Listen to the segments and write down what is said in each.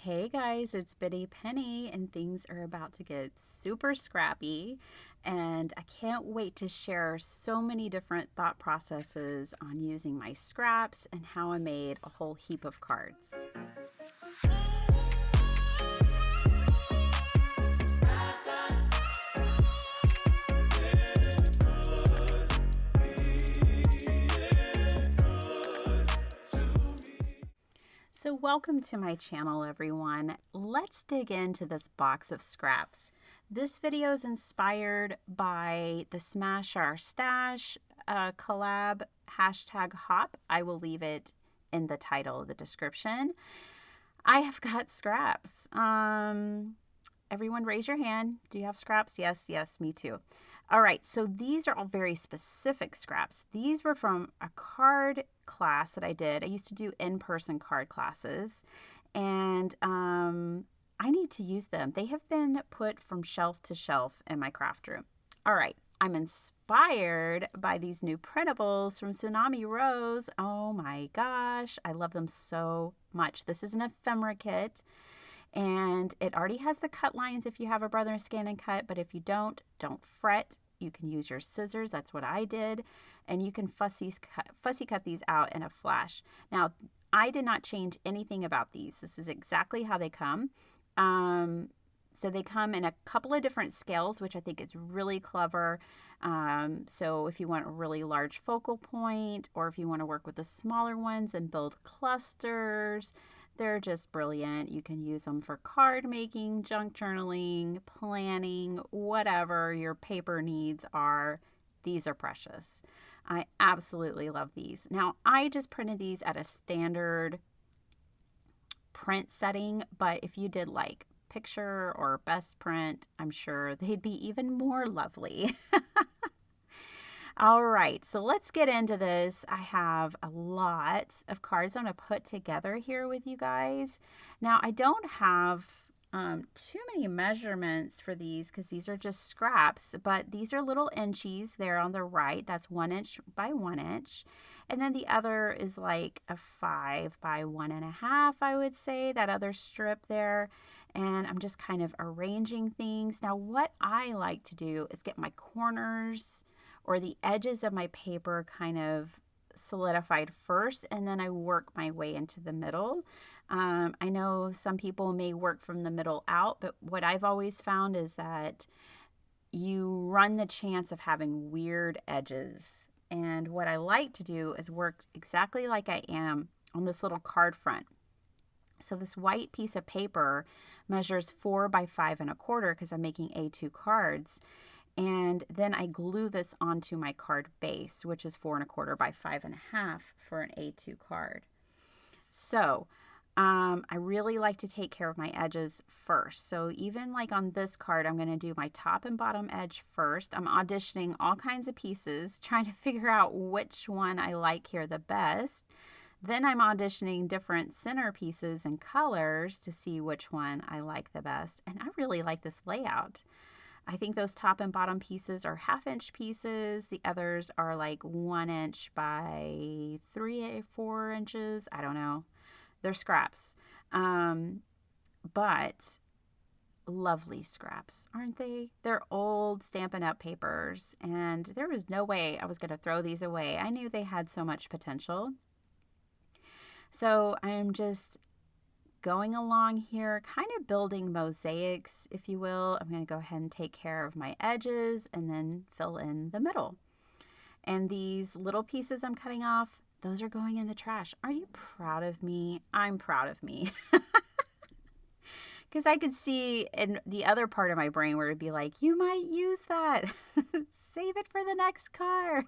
Hey guys, it's Biddy Penny, and things are about to get super scrappy. And I can't wait to share so many different thought processes on using my scraps and how I made a whole heap of cards. So welcome to my channel, everyone. Let's dig into this box of scraps. This video is inspired by the Smash Our Stash collab #hop. I will leave it in the title of the description. I have got scraps. Everyone raise your hand. Do you have scraps? Yes, me too. All right, so these are all very specific scraps. These were from a card class that I did. I used to do in-person card classes, and I need to use them. They have been put from shelf to shelf in my craft room. All right, I'm inspired by these new printables from Tsunami Rose. Oh my gosh, I love them so much. This is an ephemera kit. And it already has the cut lines if you have a brother scan and cut, but if you don't fret. You can use your scissors. That's what I did. And you can fussy cut these out in a flash. Now, I did not change anything about these. This is exactly how they come. So they come in a couple of different scales, which I think is really clever. So if you want a really large focal point, or if you want to work with the smaller ones and build clusters, they're just brilliant. You can use them for card making, junk journaling, planning, whatever your paper needs are. These are precious. I absolutely love these. Now, I just printed these at a standard print setting, but if you did like picture or best print, I'm sure they'd be even more lovely. All right, so let's get into this. I have a lot of cards I'm going to put together here with you guys. Now, I don't have too many measurements for these because these are just scraps, but these are little inchies there on the right. That's 1 inch by 1 inch. And then the other is like a 5 by 1.5, I would say, that other strip there. And I'm just kind of arranging things. Now, what I like to do is get my corners or the edges of my paper kind of solidified first, and then I work my way into the middle. I know some people may work from the middle out, but what I've always found is that you run the chance of having weird edges. And what I like to do is work exactly like I am on this little card front. So this white piece of paper measures 4 by 5.25 because I'm making A2 cards. And then I glue this onto my card base, which is 4.25 by 5.5 for an A2 card. So I really like to take care of my edges first. So even like on this card, I'm going to do my top and bottom edge first. I'm auditioning all kinds of pieces, trying to figure out which one I like here the best. Then I'm auditioning different center pieces and colors to see which one I like the best. And I really like this layout. I think those top and bottom pieces are 1/2 inch pieces. The others are like 1 inch by 4 inches. I don't know. They're scraps. But lovely scraps, aren't they? They're old Stampin' Up! Papers, and there was no way I was going to throw these away. I knew they had so much potential. So I'm just going along here, kind of building mosaics, if you will. I'm going to go ahead and take care of my edges and then fill in the middle. And these little pieces I'm cutting off, those are going in the trash. Are you proud of me? I'm proud of me. Because I could see in the other part of my brain where it'd be like, you might use that. Save it for the next card.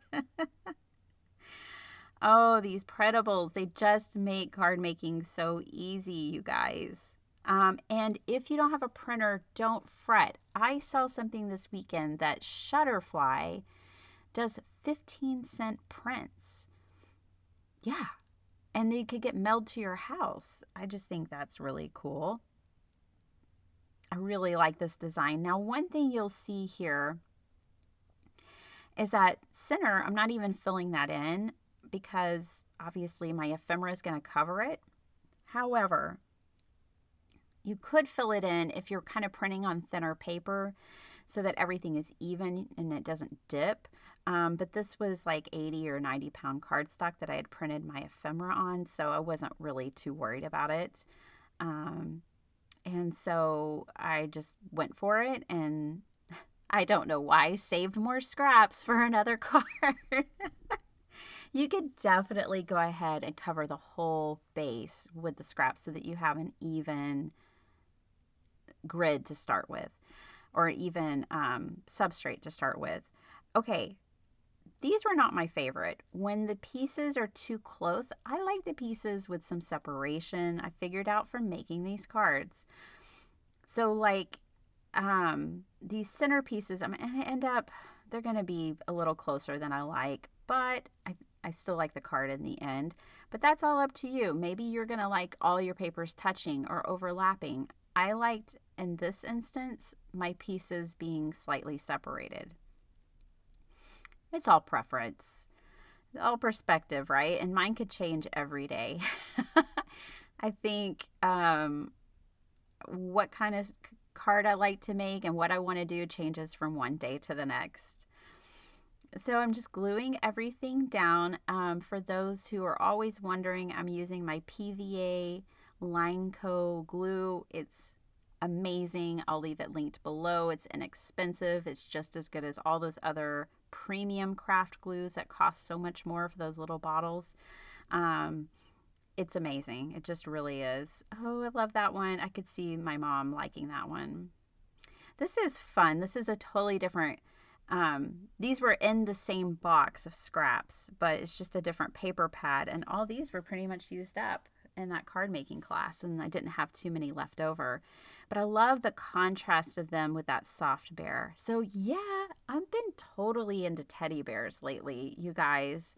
Oh, these printables, they just make card making so easy, you guys. And if you don't have a printer, don't fret. I saw something this weekend that Shutterfly does 15-cent prints. Yeah, and they could get mailed to your house. I just think that's really cool. I really like this design. Now, one thing you'll see here is that center, I'm not even filling that in, because obviously my ephemera is going to cover it. However, You could fill it in if you're kind of printing on thinner paper so that everything is even and it doesn't dip. But this was like 80 or 90 pound cardstock that I had printed my ephemera on, so I wasn't really too worried about it. And so I just went for it, and I don't know why I saved more scraps for another card. You could definitely go ahead and cover the whole base with the scraps so that you have an even grid to start with, or even substrate to start with. Okay, these were not my favorite. When the pieces are too close, I like the pieces with some separation. I figured out from making these cards. So like these center pieces, I'm going to end up, they're going to be a little closer than I like, but I still like the card in the end. But that's all up to you. Maybe you're going to like all your papers touching or overlapping. I liked, in this instance, my pieces being slightly separated. It's all preference, all perspective, right? And mine could change every day. I think what kind of card I like to make and what I want to do changes from one day to the next. So I'm just gluing everything down. For those who are always wondering, I'm using my PVA Lineco glue. It's amazing. I'll leave it linked below. It's inexpensive. It's just as good as all those other premium craft glues that cost so much more for those little bottles. It's amazing. It just really is. Oh, I love that one. I could see my mom liking that one. This is fun. This is a totally different, these were in the same box of scraps, but it's just a different paper pad. And all these were pretty much used up in that card making class, and I didn't have too many left over. But I love the contrast of them with that soft bear. So yeah, I've been totally into teddy bears lately, you guys.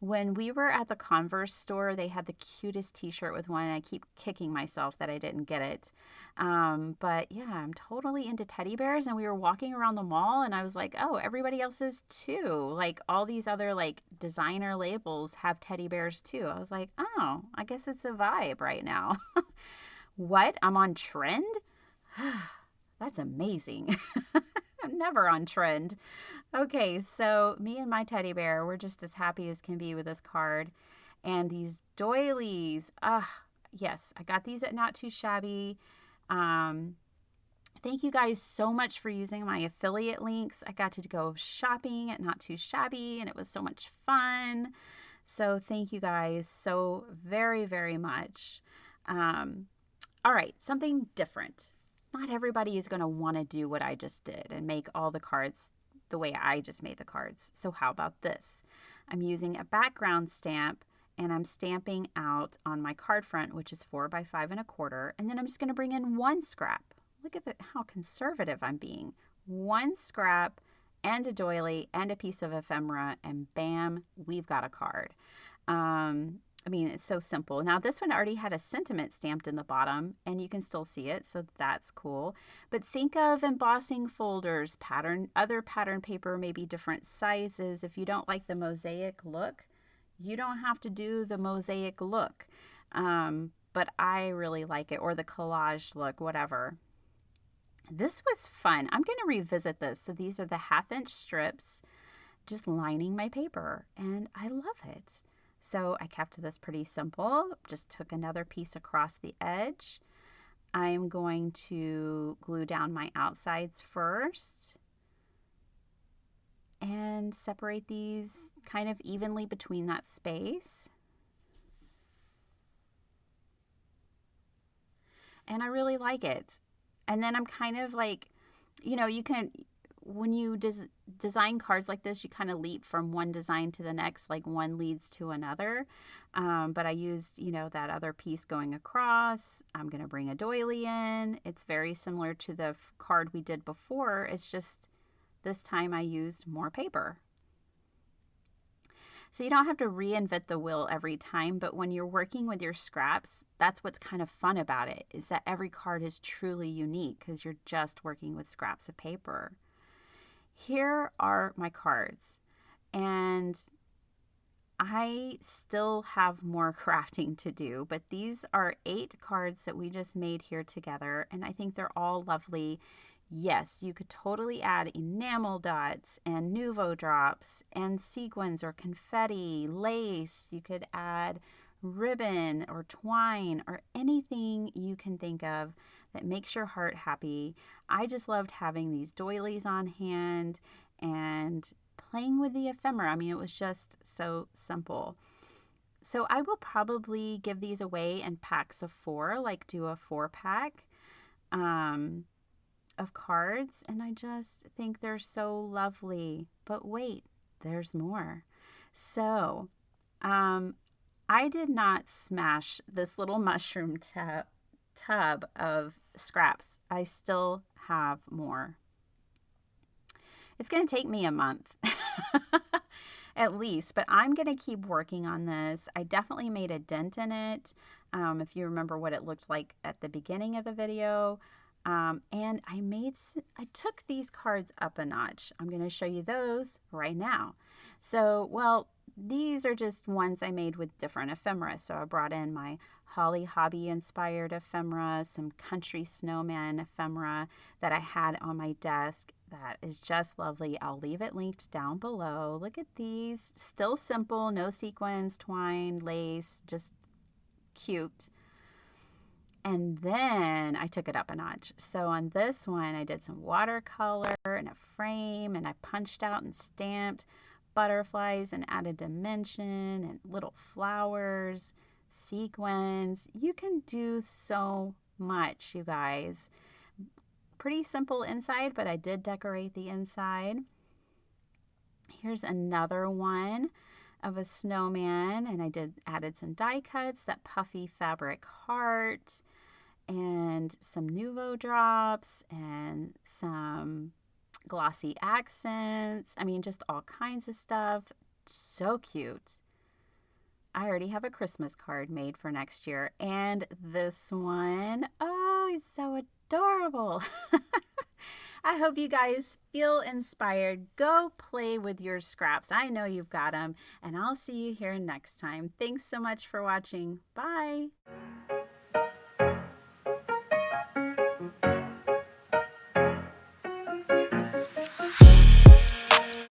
When we were at the Converse store, they had the cutest t-shirt with one, and I keep kicking myself that I didn't get it. But yeah, I'm totally into teddy bears, and we were walking around the mall, and I was like, oh, everybody else is too. Like all these other like designer labels have teddy bears too. I was like, oh, I guess it's a vibe right now. What? I'm on trend? That's amazing. I'm never on trend. Okay, so me and my teddy bear, we're just as happy as can be with this card. And these doilies, yes, I got these at Not Too Shabby. Thank you guys so much for using my affiliate links. I got to go shopping at Not Too Shabby, and it was so much fun. So thank you guys so very, very much. All right, something different. Not everybody is going to want to do what I just did and make all the cards the way I just made the cards. So how about this? I'm using a background stamp, and I'm stamping out on my card front, which is 4 by 5 1/4. And then I'm just going to bring in one scrap. Look at how conservative I'm being. One scrap and a doily and a piece of ephemera, and bam, we've got a card. I mean, it's so simple. Now, this one already had a sentiment stamped in the bottom, and you can still see it, so that's cool. But think of embossing folders, other pattern paper, maybe different sizes. If you don't like the mosaic look, you don't have to do the mosaic look. But I really like it, or the collage look, whatever. This was fun. I'm going to revisit this. So these are the 1/2-inch strips, just lining my paper, and I love it. So I kept this pretty simple, just took another piece across the edge. I'm going to glue down my outsides first and separate these kind of evenly between that space. And I really like it. And then I'm kind of like, you know, you can, when you design cards like this, you kind of leap from one design to the next, like one leads to another. But I used, you know, that other piece going across. I'm going to bring a doily in. It's very similar to the card we did before. It's just this time I used more paper. So you don't have to reinvent the wheel every time, but when you're working with your scraps, that's what's kind of fun about it, is that every card is truly unique because you're just working with scraps of paper. Here are my cards, and I still have more crafting to do, but these are 8 cards that we just made here together, and I think they're all lovely. Yes, you could totally add enamel dots and nouveau drops and sequins or confetti, lace. You could add ribbon or twine or anything you can think of that makes your heart happy. I just loved having these doilies on hand and playing with the ephemera. I mean, it was just so simple. So I will probably give these away in packs of 4, like do a 4-pack of cards, and I just think they're so lovely. But wait, there's more. So I did not smash this little mushroom tub of scraps. I still have more. It's going to take me a month at least, but I'm going to keep working on this. I definitely made a dent in it. If you remember what it looked like at the beginning of the video. And I took these cards up a notch. I'm going to show you those right now. So, well, these are just ones I made with different ephemera. So I brought in my Holly Hobby inspired ephemera, some country snowman ephemera that I had on my desk. That is just lovely. I'll leave it linked down below. Look at these. Still simple, no sequins, twine, lace, just cute. And then I took it up a notch. So on this one, I did some watercolor and a frame, and I punched out and stamped butterflies and added dimension and little flowers, sequins. You can do so much, you guys. Pretty simple inside, but I did decorate the inside. Here's another one of a snowman, and I added some die cuts, that puffy fabric heart, and some nouveau drops, and some glossy accents. I mean, just all kinds of stuff. So cute. I already have a Christmas card made for next year. And this one, oh, he's so adorable. I hope you guys feel inspired. Go play with your scraps. I know you've got them. And I'll see you here next time. Thanks so much for watching. Bye.